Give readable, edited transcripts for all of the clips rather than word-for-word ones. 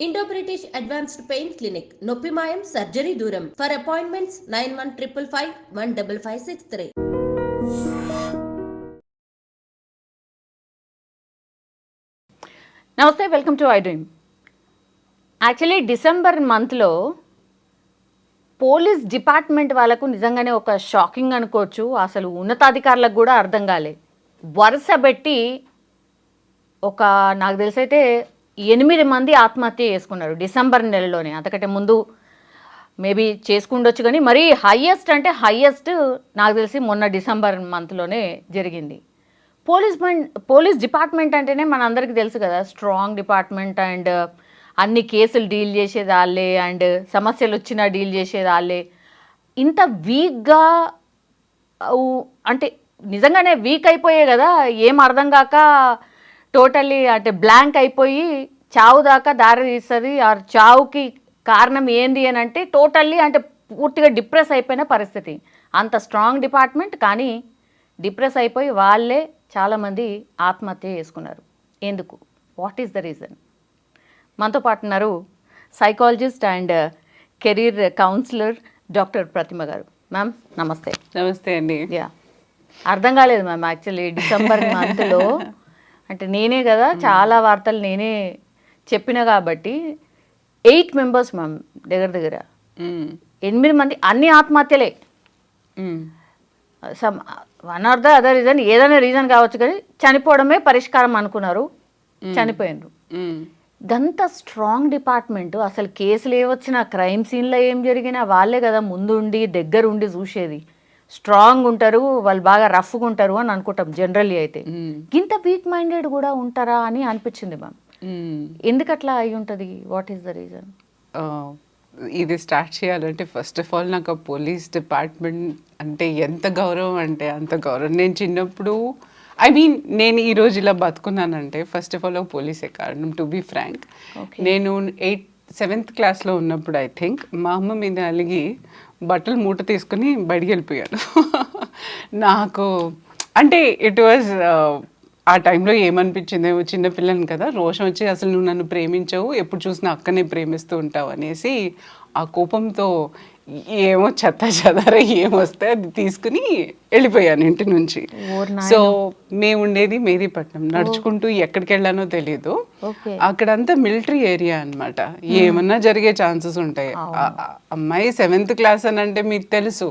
Indo British advanced pain clinic నొప్పి మాయం surgery దూరం ఫర్ అపాయింట్మెంట్స్ 9155515563. నమస్తే, welcome to I dream. Actually December మంత్లో పోలీస్ డిపార్ట్మెంట్ వాళ్ళకు నిజంగానే ఒక షాకింగ్ అనుకోవచ్చు. అసలు ఉన్నతాధికారులకు కూడా అర్థం కాలే. వరుస పెట్టి నాకు తెలిసైతే 8 మంది ఆత్మహత్య చేసుకున్నారు డిసెంబర్ నెలలోనే. అంతకంటే ముందు మేబీ చేసుకుండొచ్చు, కానీ మరీ హయ్యెస్ట్ అంటే హయ్యెస్ట్ నాకు తెలిసి మొన్న డిసెంబర్ మంత్లోనే జరిగింది. పోలీస్ డిపార్ట్మెంట్ అంటేనే మన అందరికీ తెలుసు కదా, స్ట్రాంగ్ డిపార్ట్మెంట్ అండ్ అన్ని కేసులు డీల్ చేసేది వాళ్ళే అండ్ సమస్యలు వచ్చినా డీల్ చేసేది వాళ్ళే. ఇంత వీక్గా అంటే నిజంగానే వీక్ అయిపోయే కదా, ఏం అర్థం కాక టోటల్లీ అంటే బ్లాంక్ అయిపోయి చావు దాకా దారి తీస్తుంది. ఆ చావుకి కారణం ఏంది అని అంటే టోటల్లీ అంటే పూర్తిగా డిప్రెస్ అయిపోయిన పరిస్థితి. అంత స్ట్రాంగ్ డిపార్ట్మెంట్ కానీ డిప్రెస్ అయిపోయి వాళ్ళే చాలామంది ఆత్మహత్య చేసుకున్నారు. ఎందుకు? What is the reason? మనతో పాటు ఉన్నారు psychologist and career counsellor doctor Pratima గారు. మ్యామ్ నమస్తే. నమస్తే అండి. యా, అర్థం కాలేదు మ్యామ్. యాక్చువల్లీ డిసెంబర్ మంత్లో అంటే నేనే కదా చాలా వార్తలు నేనే చెప్పిన కాబట్టి 8 మెంబర్స్ మ్యామ్, దగ్గర 8 మంది, అన్ని ఆత్మహత్యలే. Some one or the other reason, ఏదైనా రీజన్ కావచ్చు, కానీ చనిపోవడమే పరిష్కారం అనుకున్నారు, చనిపోయినారు. గంత స్ట్రాంగ్ డిపార్ట్మెంట్, అసలు కేసులు ఏవచ్చినా క్రైమ్ సీన్లో ఏం జరిగినా వాళ్ళే కదా ముందుండి దగ్గరుండి చూసేది. స్ట్రాంగ్ ఉంటారు వాళ్ళు, బాగా రఫ్గా ఉంటారు అని అనుకుంటాం జనరల్లీ. అయితే ఇంత వీక్ మైండెడ్ కూడా ఉంటారా అని అనిపించింది మ్యామ్. ఎందుకట్లా అయి ఉంటుంది? What is the reason? ఇది స్టార్ట్ చేయాలంటే ఫస్ట్ ఆఫ్ ఆల్ నాకు పోలీస్ డిపార్ట్మెంట్ అంటే ఎంత గౌరవం అంటే అంత గౌరవం. నేను చిన్నప్పుడు నేను ఈరోజు ఇలా బతుకున్నానంటే ఫస్ట్ ఆఫ్ ఆల్ పోలీసే కారణం, టు బీ ఫ్రాంక్. నేను 7th క్లాస్లో ఉన్నప్పుడు ఐ థింక్ మా అమ్మ మీద అలిగి బట్టలు మూట తీసుకుని బయటికి వెళ్ళిపోయాను. నాకు అంటే ఇట్ వాజ్ ఆ టైంలో ఏమనిపించింది, చిన్నపిల్లని కదా, రోషం వచ్చి అసలు నువ్వు నన్ను ప్రేమించవు, ఎప్పుడు చూసినా అక్కనే ప్రేమిస్తూ ఉంటావు అనేసి ఆ కోపంతో ఏమో చెదర ఏమొస్తే అది తీసుకుని వెళ్ళిపోయాను ఇంటి నుంచి. సో మేము ఉండేది మేదీపట్నం. నడుచుకుంటూ ఎక్కడికి వెళ్ళానో తెలీదు. అక్కడంతా మిలిటరీ ఏరియా అనమాట, ఏమన్నా జరిగే ఛాన్సెస్ ఉంటాయి. అమ్మాయి 7th క్లాస్ అని అంటే మీకు తెలుసు.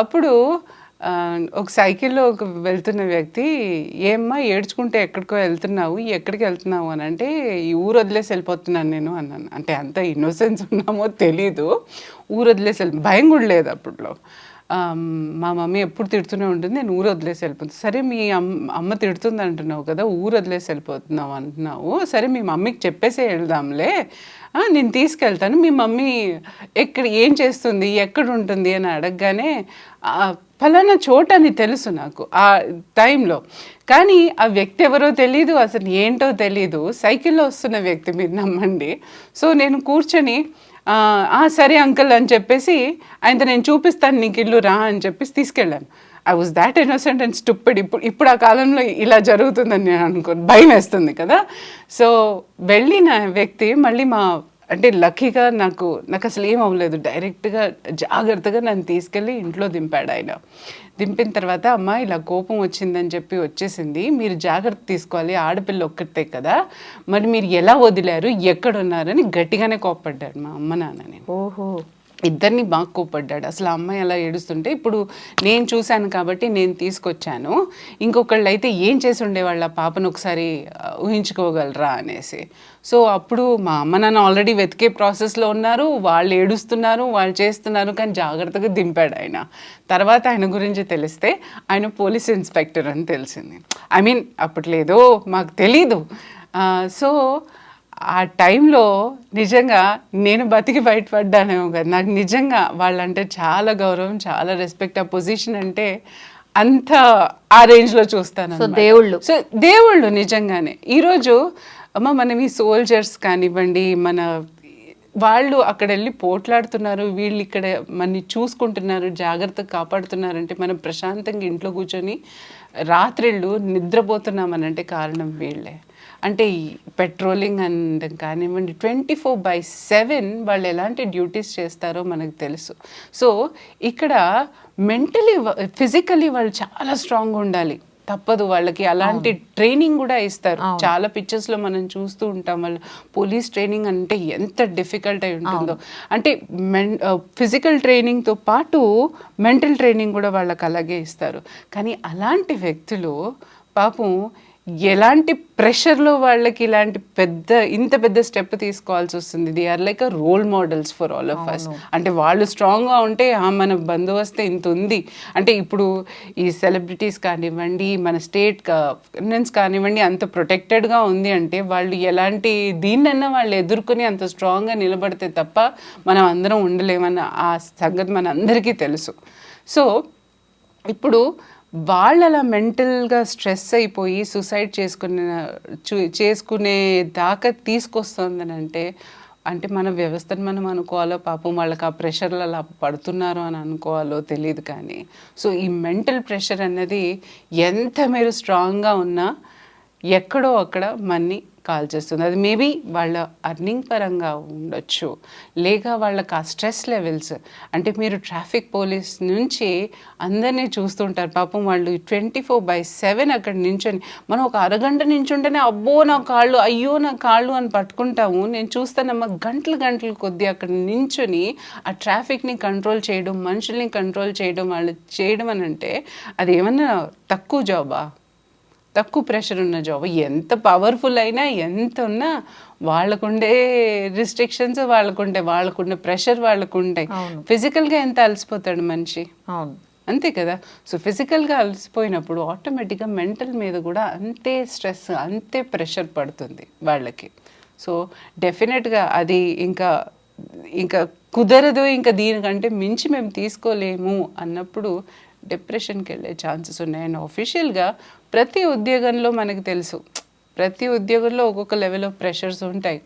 అప్పుడు ఒక సైకిల్లో వెళ్తున్న వ్యక్తి, ఏమ్మా ఏడ్చుకుంటే ఎక్కడికో వెళ్తున్నావు, ఎక్కడికి వెళ్తున్నావు అని అంటే, ఈ ఊరు వదిలేసి వెళ్ళిపోతున్నాను నేను అన్నాను. అంటే అంత ఇన్నోసెన్స్ ఉన్నామో తెలీదు, ఊరు వదిలేసి భయం కూడా లేదు అప్పట్లో. మా మమ్మీ ఎప్పుడు తిడుతూనే ఉంటుంది, నేను ఊరు వదిలేసి వెళ్ళిపోతాను. సరే మీ అమ్మ తిడుతుంది అంటున్నావు కదా, ఊరు వదిలేసి వెళ్ళిపోతున్నావు అంటున్నావు, సరే మీ మమ్మీకి చెప్పేసే వెళ్దాంలే, నేను తీసుకెళ్తాను. మీ మమ్మీ ఏం చేస్తుంది, ఎక్కడ ఉంటుంది అని అడగగానే ఫలానా చోట అని తెలుసు నాకు ఆ టైంలో, కానీ ఆ వ్యక్తి ఎవరో తెలీదు, అసలు ఏంటో తెలీదు. సైకిల్లో వస్తున్న వ్యక్తి, మీరు నమ్మండి. సో నేను కూర్చొని సరే అంకుల్ అని చెప్పేసి ఆయనతో నేను చూపిస్తాను నీకు ఇల్లు రా అని చెప్పేసి తీసుకెళ్ళాను. I was that innocent and stupid. ఇప్పుడు ఆ కాలంలో ఇలా జరుగుతుందని నేను అనుకోను, భయం వేస్తుంది కదా. సో వెళ్ళిన వ్యక్తి మళ్ళీ అంటే లక్కీగా నాకు అసలు ఏం అవ్వలేదు, డైరెక్ట్గా జాగ్రత్తగా నన్ను తీసుకెళ్ళి ఇంట్లో దింపాడు ఆయన. దింపిన తర్వాత అమ్మ ఇలా కోపం వచ్చిందని చెప్పి వచ్చేసింది, మీరు జాగ్రత్త తీసుకోవాలి, ఆడపిల్ల ఒక్కటే కదా, మరి మీరు ఎలా వదిలారు, ఎక్కడున్నారని గట్టిగానే కోప్పడ్డాడు మా అమ్మ నాన్నని. ఓహో, ఇద్దరిని బాగా కోప్పడ్డాడు. అసలు ఆ అమ్మాయి అలా ఏడుస్తుంటే ఇప్పుడు నేను చూశాను కాబట్టి నేను తీసుకొచ్చాను, ఇంకొకళ్ళు అయితే ఏం చేసి ఉండేవాళ్ళు ఆ పాపను ఒకసారి ఊహించుకోగలరా అనేసి. సో అప్పుడు మా అమ్మ నాన్న ఆల్రెడీ వెతికే ప్రాసెస్లో ఉన్నారు, వాళ్ళు ఏడుస్తున్నారు, వాళ్ళు చేస్తున్నారు, కానీ జాగ్రత్తగా దింపాడు ఆయన. తర్వాత ఆయన గురించి తెలిస్తే ఆయన పోలీస్ ఇన్స్పెక్టర్ అని తెలిసింది. అప్పట్లేదో మాకు తెలీదు. సో ఆ టైంలో నిజంగా నేను బతికి బయటపడ్డానేమో కదా, నాకు నిజంగా వాళ్ళంటే చాలా గౌరవం, చాలా రెస్పెక్ట్. ఆ పొజిషన్ అంటే అంత ఆ రేంజ్లో చూస్తాను. సో దేవుళ్ళు నిజంగానే. ఈరోజు మనం ఈ సోల్జర్స్ కానివ్వండి, వాళ్ళు అక్కడ వెళ్ళి పోట్లాడుతున్నారు, వీళ్ళు ఇక్కడ మనని చూసుకుంటున్నారు, జాగ్రత్తగా కాపాడుతున్నారంటే మనం ప్రశాంతంగా ఇంట్లో కూర్చొని రాత్రిళ్ళు నిద్రపోతున్నామనంటే కారణం వీళ్ళే. అంటే పెట్రోలింగ్ అనడం కానివ్వండి 24/7 వాళ్ళు ఎలాంటి డ్యూటీస్ చేస్తారో మనకు తెలుసు. సో ఇక్కడ మెంటలీ ఫిజికలీ వాళ్ళు చాలా స్ట్రాంగ్గా ఉండాలి, తప్పదు వాళ్ళకి. అలాంటి ట్రైనింగ్ కూడా ఇస్తారు. చాలా పిక్చర్స్లో మనం చూస్తూ ఉంటాం వాళ్ళు పోలీస్ ట్రైనింగ్ అంటే ఎంత డిఫికల్ట్ అయి ఉంటుందో. అంటే ఫిజికల్ ట్రైనింగ్తో పాటు మెంటల్ ట్రైనింగ్ కూడా వాళ్ళకి అలాగే ఇస్తారు. కానీ అలాంటి వ్యక్తులు పాపం ఎలాంటి ప్రెషర్లో వాళ్ళకి ఇలాంటి ఇంత పెద్ద స్టెప్ తీసుకోవాల్సి వస్తుంది. They are like a role models for all of us. అంటే వాళ్ళు స్ట్రాంగ్గా ఉంటే మన బందోబస్తే ఇంత ఉంది అంటే ఇప్పుడు ఈ సెలబ్రిటీస్ కానివ్వండి, మన స్టేట్ గవర్నెన్స్ కానివ్వండి అంత ప్రొటెక్టెడ్గా ఉంది అంటే వాళ్ళు ఎలాంటి దీన్నన్నా వాళ్ళు ఎదుర్కొని అంత స్ట్రాంగ్గా నిలబడితే తప్ప మనం అందరం ఉండలేమన్న ఆ సంగతి మన అందరికీ తెలుసు. సో ఇప్పుడు వాళ్ళు అలా మెంటల్గా స్ట్రెస్ అయిపోయి సూసైడ్ చేసుకునే దాకా తీసుకొస్తుందని అంటే మన వ్యవస్థను మనం అనుకోవాలో, పాపం వాళ్ళకి ఆ ప్రెషర్లు అలా పడుతున్నారు అని అనుకోవాలో తెలియదు. కానీ సో ఈ మెంటల్ ప్రెషర్ అన్నది ఎంత మీరు స్ట్రాంగ్గా ఉన్నా ఎక్కడో అక్కడ మన్ని కాల్ చేస్తుంది. అది మేబీ వాళ్ళ అర్నింగ్ పరంగా ఉండొచ్చు, లేక వాళ్ళకి ఆ స్ట్రెస్ లెవెల్స్. అంటే మీరు ట్రాఫిక్ పోలీస్ నుంచి అందరినీ చూస్తుంటారు, పాపం వాళ్ళు 24/7 అక్కడ నించొని, మనం ఒక అరగంట నించుంటేనే అబ్బో నా కాళ్ళు, అయ్యో నా కాళ్ళు అని పట్టుకుంటాము. నేను చూస్తానమ్మా గంటలు కొద్దీ అక్కడ నించొని ఆ ట్రాఫిక్ని కంట్రోల్ చేయడం, మనుషుల్ని కంట్రోల్ చేయడం, వాళ్ళు చేయడం అని అంటే అది ఏమన్నా తక్కువ జాబా? తక్కువ ప్రెషర్ ఉన్న జాబ్. ఎంత పవర్ఫుల్ అయినా ఎంత ఉన్నా వాళ్ళకుండే రిస్ట్రిక్షన్స్ వాళ్ళకుండే ప్రెషర్ వాళ్ళకుంటాయి. ఫిజికల్గా ఎంత అలసిపోతాడు మనిషి, అంతే కదా. సో ఫిజికల్గా అలసిపోయినప్పుడు ఆటోమేటిక్గా మెంటల్ మీద కూడా అంతే స్ట్రెస్, అంతే ప్రెషర్ పడుతుంది వాళ్ళకి. సో డెఫినెట్గా అది ఇంకా కుదరదు, ఇంకా దీనికంటే మించి మేము తీసుకోలేము అన్నప్పుడు డిప్రెషన్కి వెళ్ళే ఛాన్సెస్ ఉన్నాయి. అండ్ ఆఫీషియల్గా ప్రతి ఉద్యోగంలో మనకు తెలుసు, ప్రతి ఉద్యోగంలో ఒక్కొక్క లెవెల్ ఆఫ్ ప్రెషర్స్ ఉంటాయి.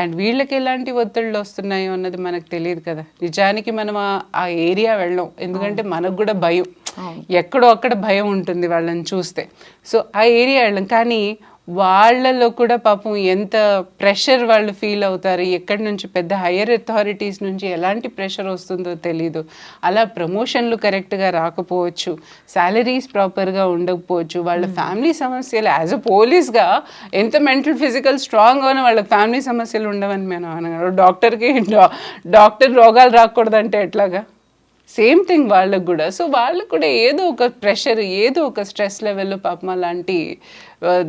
అండ్ వీళ్ళకి ఎలాంటి ఒత్తిళ్ళు వస్తున్నాయో అన్నది మనకు తెలియదు కదా. నిజానికి మనం ఆ ఏరియా వెళ్ళాం, ఎందుకంటే మనకు కూడా భయం, ఎక్కడో అక్కడ భయం ఉంటుంది వాళ్ళని చూస్తే. సో ఆ ఏరియా వెళ్ళాం, కానీ వాళ్ళలో కూడా పాపం ఎంత ప్రెషర్ వాళ్ళు ఫీల్ అవుతారు, ఎక్కడి నుంచి పెద్ద హయ్యర్ అథారిటీస్ నుంచి ఎలాంటి ప్రెషర్ వస్తుందో తెలీదు. అలా ప్రమోషన్లు కరెక్ట్గా రాకపోవచ్చు, శాలరీస్ ప్రాపర్గా ఉండకపోవచ్చు, వాళ్ళ ఫ్యామిలీ సమస్యలు యాజ్ అ పోలీస్గా ఎంత మెంటల్ ఫిజికల్ స్ట్రాంగ్గా ఉన్న వాళ్ళ ఫ్యామిలీ సమస్యలు ఉండవని మనం అనగలం. డాక్టర్ రోగాలు రాకూడదంటే ఎట్లాగా? సేమ్ థింగ్ వాళ్ళకు కూడా. సో వాళ్ళకు కూడా ఏదో ఒక ప్రెషర్, ఏదో ఒక స్ట్రెస్ లెవెల్లో పాపం అలాంటి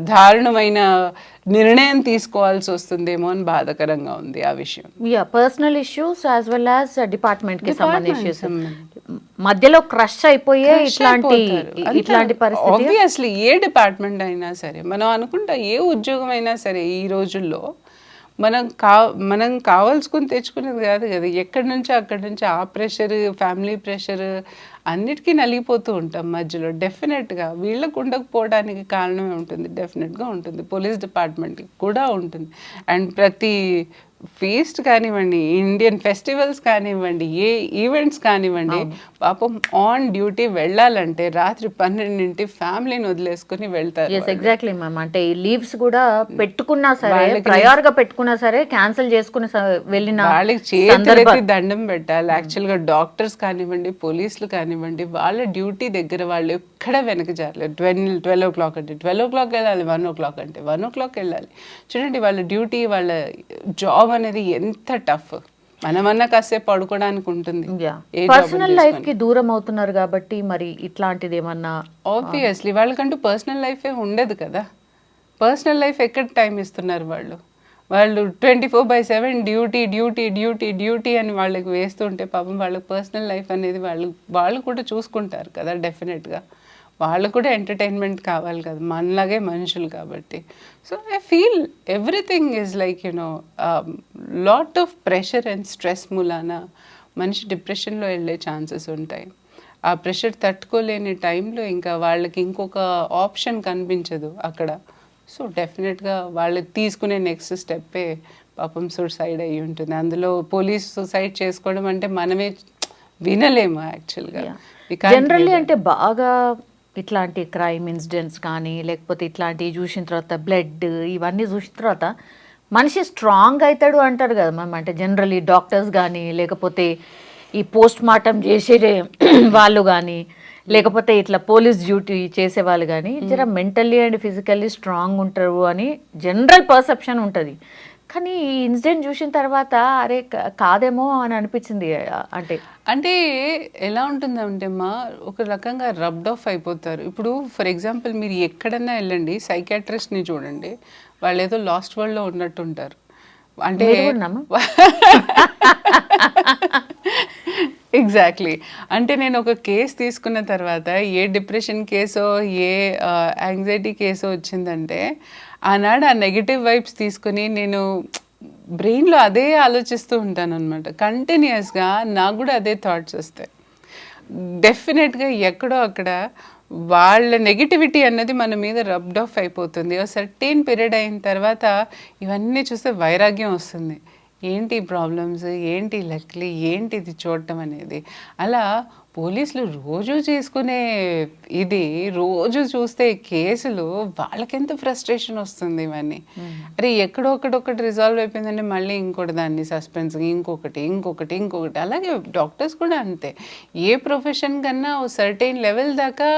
దారుణమైన నిర్ణయం తీసుకోవాల్సి వస్తుందేమో అని బాధాకరంగా ఉంది ఆ విషయం. Personal issues as well as డిపార్ట్మెంట్కి సంబంధించి మధ్యలో క్రష్ అయిపోయే ఇట్లాంటి పరిస్థితి. ఆబ్వియస్లీ ఏ డిపార్ట్మెంట్ అయినా సరే, మనం అనుకుంటా ఏ ఉద్యోగం అయినా సరే ఈ రోజుల్లో మనం కావాల్సుకుని తెచ్చుకునేది కాదు కదా. ఎక్కడి నుంచి అక్కడి నుంచి ఆ ప్రెషర్, ఫ్యామిలీ ప్రెషర్ అన్నిటికీ నలిగిపోతూ ఉంటాం మధ్యలో. డెఫినెట్గా వీళ్ళకు ఉండకపోవడానికి కారణమే ఉంటుంది, డెఫినెట్గా ఉంటుంది. పోలీస్ డిపార్ట్మెంట్కి కూడా ఉంటుంది. అండ్ ప్రతి ఫీస్ట్ కానివ్వండి, ఇండియన్ ఫెస్టివల్స్ కానివ్వండి, ఏ ఈవెంట్స్ కానివ్వండి, పాపం ఆన్ డ్యూటీ వెళ్ళాలంటే రాత్రి 12 ఫ్యామిలీని వదిలేసుకుని వెళ్తారు. Exactly ma'am. అంటే ఈ లీవ్స్ కూడా పెట్టుకున్నా సరే, ప్రయార్గా పెట్టుకున్నా సరే క్యాన్సిల్ చేసుకుని వెళ్ళిన వాళ్ళకి చేతులెత్తి దండం పెట్టాలి. యాక్చువల్గా డాక్టర్స్ కానివ్వండి, పోలీసులు కానివ్వండి, వాళ్ళ డ్యూటీ దగ్గర వాళ్ళు ఎక్కడ వెనక జారలేదు. 12 o'clock అంటే 12 o'clock వెళ్ళాలి, 1 o'clock అంటే 1 o'clock వెళ్ళాలి. చూడండి వాళ్ళ డ్యూటీ, వాళ్ళ జాబ్ అనేది ఎంత టఫ్. మనమన్నా కాసేపు పడుకోవడానికి ఉంటుంది. పర్సనల్ లైఫ్ కి దూరం అవుతున్నారు కాబట్టి మరి ఇట్లాంటిది ఏమన్నా ఆబ్వియస్లీ వాళ్ళకంటూ పర్సనల్ లైఫే ఉండదు కదా. పర్సనల్ లైఫ్ ఎక్కడ టైం ఇస్తున్నారు వాళ్ళు 24/7 డ్యూటీ అని వాళ్ళకి వేస్తుంటే పాపం వాళ్ళకి పర్సనల్ లైఫ్ అనేది వాళ్ళు కూడా చూసుకుంటారు కదా. డెఫినెట్గా వాళ్ళు కూడా ఎంటర్టైన్మెంట్ కావాలి కదా, మనలాగే మనుషులు కాబట్టి. So I feel everything is like lot of pressure and stress మూలాన మనిషి డిప్రెషన్లో వెళ్ళే ఛాన్సెస్ ఉంటాయి. ఆ ప్రెషర్ తట్టుకోలేని టైంలో ఇంకా వాళ్ళకి ఇంకొక ఆప్షన్ కనిపించదు అక్కడ. సో డెఫినెట్గా వాళ్ళకి తీసుకునే నెక్స్ట్ స్టెప్పే పాపం సూసైడ్ అయ్యి ఉంటుంది. అందులో పోలీస్ సూసైడ్ చేసుకోవడం అంటే మనమే వినలేము యాక్చువల్గా. జనరల్లీ అంటే బాగా ఇట్లాంటి క్రైమ్ ఇన్సిడెంట్స్ కానీ లేకపోతే ఇట్లాంటివి చూసిన తర్వాత బ్లడ్ ఇవన్నీ చూసిన తర్వాత మనిషి స్ట్రాంగ్ అవుతాడు అంటారు కదా మ్యామ్. అంటే జనరల్లీ డాక్టర్స్ కానీ లేకపోతే ఈ పోస్ట్ మార్టం చేసే వాళ్ళు కానీ లేకపోతే ఇట్లా పోలీస్ డ్యూటీ చేసే వాళ్ళు కానీ జర మెంటల్లీ అండ్ ఫిజికల్లీ స్ట్రాంగ్ ఉంటారు అని జనరల్ పర్సెప్షన్ ఉంటుంది. కానీ ఈ ఇన్సిడెంట్ చూసిన తర్వాత అరే కాదేమో అని అనిపించింది. అంటే ఎలా ఉంటుందంటే మా ఒక రకంగా రబ్డ్ ఆఫ్ అయిపోతారు. ఇప్పుడు ఫర్ ఎగ్జాంపుల్ మీరు ఎక్కడన్నా వెళ్ళండి, సైకాట్రిస్ట్ని చూడండి, వాళ్ళు ఏదో లాస్ట్ వరల్డ్లో ఉన్నట్టు ఉంటారు. అంటే ఎగ్జాక్ట్లీ. అంటే నేను ఒక కేసు తీసుకున్న తర్వాత ఏ డిప్రెషన్ కేసో ఏ యాంగ్జైటీ కేసో వచ్చిందంటే ఆనాడు ఆ నెగిటివ్ వైబ్స్ తీసుకుని నేను బ్రెయిన్లో అదే ఆలోచిస్తూ ఉంటాను అనమాట. కంటిన్యూస్గా నాకు కూడా అదే థాట్స్ వస్తాయి. డెఫినెట్గా ఎక్కడో అక్కడ వాళ్ళ నెగిటివిటీ అన్నది మన మీద రబ్డ్ ఆఫ్ అయిపోతుంది. సర్టెన్ పీరియడ్ అయిన తర్వాత ఇవన్నీ చూస్తే వైరాగ్యం వస్తుంది. ఏంటి ప్రాబ్లమ్స్, ఏంటి లెక్కలు, ఏంటి ఇది చూడటం అనేది. అలా పోలీసులు రోజు చేసుకునే ఇది రోజు చూస్తే కేసులు వాళ్ళకెంత ఫ్రస్ట్రేషన్ వస్తుంది. ఇవన్నీ అరే ఎక్కడో ఒకటి రిజాల్వ్ అయిపోయిందంటే మళ్ళీ ఇంకోటి దాన్ని సస్పెన్స్, ఇంకొకటి. అలాగే డాక్టర్స్ కూడా అంతే. ఏ ప్రొఫెషన్ కన్నా ఓ సర్టెన్ లెవెల్ దాకా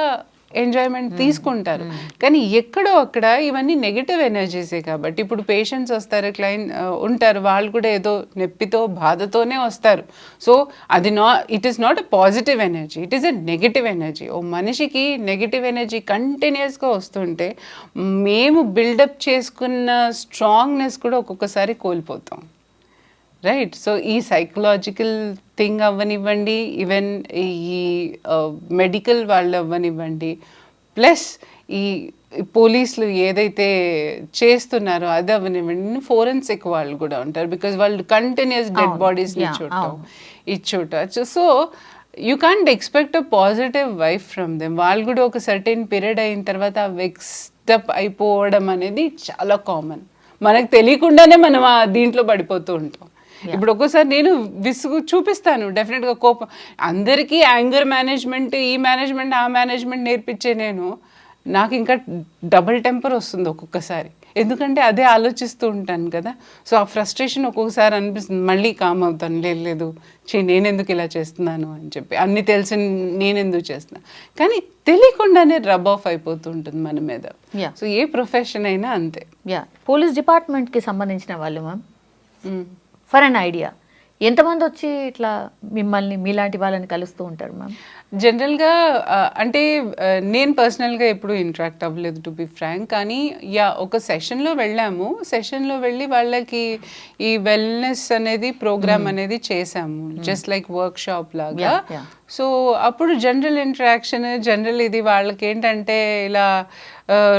ఎంజాయ్మెంట్ తీసుకుంటారు, కానీ ఎక్కడో అక్కడ ఇవన్నీ నెగిటివ్ ఎనర్జీసే. కాబట్టి ఇప్పుడు పేషెంట్స్ వస్తారు, ఉంటారు, వాళ్ళు కూడా ఏదో నొప్పితో బాధతోనే వస్తారు. సో అది it is not a positive energy, it is a negative energy. ఓ మనిషికి నెగిటివ్ ఎనర్జీ కంటిన్యూస్గా వస్తుంటే మేము బిల్డప్ చేసుకున్న స్ట్రాంగ్నెస్ కూడా ఒక్కొక్కసారి కోల్పోతాం. రైట్. సో ఈ సైకలాజికల్ థింగ్ అవ్వనివ్వండి, ఈవెన్ ఈ మెడికల్ వాళ్ళు అవ్వనివ్వండి, ప్లస్ ఈ పోలీసులు ఏదైతే చేస్తున్నారో అది అవ్వనివ్వండి, ఫోరెన్సిక్ వాళ్ళు కూడా ఉంటారు. బికాజ్ వాళ్ళు కంటిన్యూస్ డెడ్ బాడీస్ని చూడటం. So you can't expect a positive wife from them. వాళ్ళు కూడా ఒక సర్టెన్ పీరియడ్ అయిన తర్వాత వెక్స్డప్ అయిపోవడం అనేది చాలా కామన్. మనకు తెలియకుండానే మనం దీంట్లో పడిపోతూ ఉంటాం. ఇప్పుడు ఒక్కోసారి నేను విసుగు చూపిస్తాను, డెఫినెట్గా కోపం. అందరికీ యాంగర్ మేనేజ్మెంట్, ఈ మేనేజ్మెంట్ ఆ మేనేజ్మెంట్ నేర్పించే నాకు ఇంకా డబుల్ టెంపర్ వస్తుంది ఒక్కొక్కసారి. ఎందుకంటే అదే ఆలోచిస్తూ ఉంటాను కదా. సో ఆ ఫ్రస్ట్రేషన్ ఒక్కొక్కసారి అనిపిస్తుంది, మళ్ళీ కామ్ అవుతాను, లేదు నేనెందుకు ఇలా చేస్తున్నాను అని చెప్పి, అన్నీ తెలిసి నేనెందుకు చేస్తున్నాను. కానీ తెలియకుండానే రబ్ ఆఫ్ అయిపోతూ ఉంటుంది మన మీద. సో ఏ ప్రొఫెషన్ అయినా అంతే. పోలీస్ డిపార్ట్మెంట్కి సంబంధించిన వాళ్ళు మ్యామ్, ఫర్ అన్ ఐడియా ఎంతమంది వచ్చి ఇట్లా మిమ్మల్ని మీలాంటి వాళ్ళని కలుస్తూ ఉంటారు మ్యామ్? జనరల్గా అంటే నేను పర్సనల్గా ఎప్పుడు ఇంటరాక్ట్ అవ్వలేదు టు బి ఫ్రాంక్. కానీ ఒక సెషన్లో వెళ్ళాము. సెషన్లో వెళ్ళి వాళ్ళకి ఈ వెల్నెస్ అనేది ప్రోగ్రామ్ అనేది చేసాము, జస్ట్ లైక్ వర్క్ షాప్ లాగా. సో అప్పుడు జనరల్ ఇంటరాక్షన్, జనరల్ ఇది వాళ్ళకి ఏంటంటే ఇలా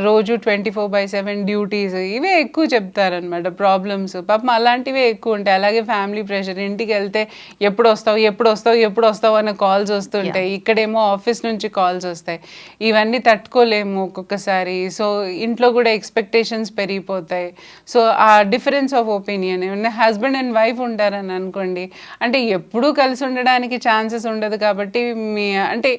రోజు 24/7 డ్యూటీస్ ఇవే ఎక్కువ చెప్తారనమాట, ప్రాబ్లమ్స్ పాపం అలాంటివే ఎక్కువ ఉంటాయి. అలాగే ఫ్యామిలీ ప్రెషర్, ఇంటికి వెళ్తే ఎప్పుడు వస్తావు అనే కాల్స్ వస్తుంటాయి. ఇక్కడేమో ఆఫీస్ నుంచి కాల్స్ వస్తాయి. ఇవన్నీ తట్టుకోలేము ఒక్కొక్కసారి. సో ఇంట్లో కూడా ఎక్స్పెక్టేషన్స్ పెరిగిపోతాయి. సో ఆ డిఫరెన్స్ ఆఫ్ ఒపీనియన్, ఏమన్నా హస్బెండ్ అండ్ వైఫ్ ఉంటారని అనుకోండి, అంటే ఎప్పుడూ కలిసి ఉండడానికి ఛాన్సెస్ ఉండదు. కాబట్టి అంటే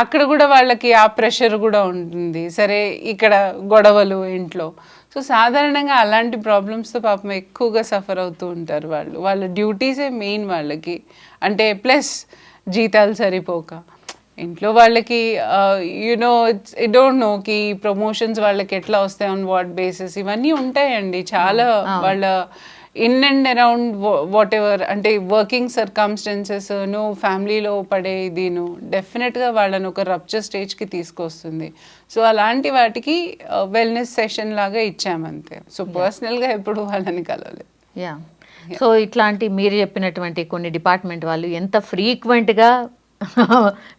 అక్కడ కూడా వాళ్ళకి ఆ ప్రెషర్ కూడా ఉంటుంది. సరే ఇక్కడ గొడవలు ఇంట్లో. సో సాధారణంగా అలాంటి ప్రాబ్లమ్స్తో పాపం ఎక్కువగా సఫర్ అవుతూ ఉంటారు వాళ్ళు. వాళ్ళ డ్యూటీసే మెయిన్ వాళ్ళకి. అంటే ప్లస్ జీతాలు సరిపోక ఇంట్లో వాళ్ళకి ఐ డోంట్ నో కి ప్రమోషన్స్ వాళ్ళకి ఎట్లా వస్తాయి, ఆన్ వాట్ బేసిస్, ఇవన్నీ ఉంటాయండి చాలా. వాళ్ళ in and around what ever అంటే వర్కింగ్ సర్కమ్స్టెన్సెస్ ఫ్యామిలీలో పడే దీను డెఫినెట్గా వాళ్ళని ఒక రప్చర్ స్టేజ్కి తీసుకొస్తుంది. సో అలాంటి వాటికి వెల్నెస్ సెషన్ లాగా ఇచ్చామంతే. సో పర్సనల్గా ఎప్పుడు వాళ్ళని కలవలేదు. సో ఇట్లాంటి మీరు చెప్పినటువంటి కొన్ని డిపార్ట్మెంట్ వాళ్ళు ఎంత ఫ్రీక్వెంట్గా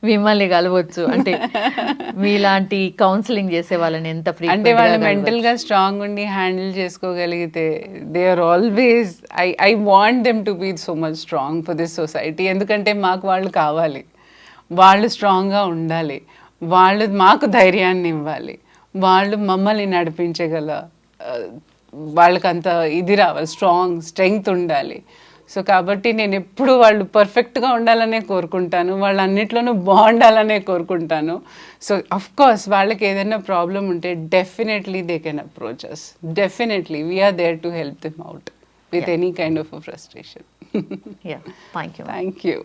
మిమ్మల్ని కలవచ్చు, అంటే మీలాంటి కౌన్సిలింగ్ చేసే వాళ్ళని ఎంత అంటే వాళ్ళు మెంటల్గా స్ట్రాంగ్ ఉండి హ్యాండిల్ చేసుకోగలిగితే they are always I want them to be so much strong for this society. ఎందుకంటే మాకు వాళ్ళు కావాలి, వాళ్ళు స్ట్రాంగ్గా ఉండాలి, వాళ్ళు మాకు ధైర్యాన్ని ఇవ్వాలి, వాళ్ళు మమ్మల్ని నడిపించగల వాళ్ళకంత ఇది రావాలి, స్ట్రెంగ్త్ ఉండాలి. సో కాబట్టి నేను ఎప్పుడు వాళ్ళు పర్ఫెక్ట్గా ఉండాలనే కోరుకుంటాను, వాళ్ళు అన్నిట్లోనూ బాగుండాలనే కోరుకుంటాను. సో అఫ్ కోర్స్ వాళ్ళకి ఏదైనా ప్రాబ్లం ఉంటే definitely they can approach us. Definitely we are there to help them out with any kind of a frustration. Thank you. Thank you.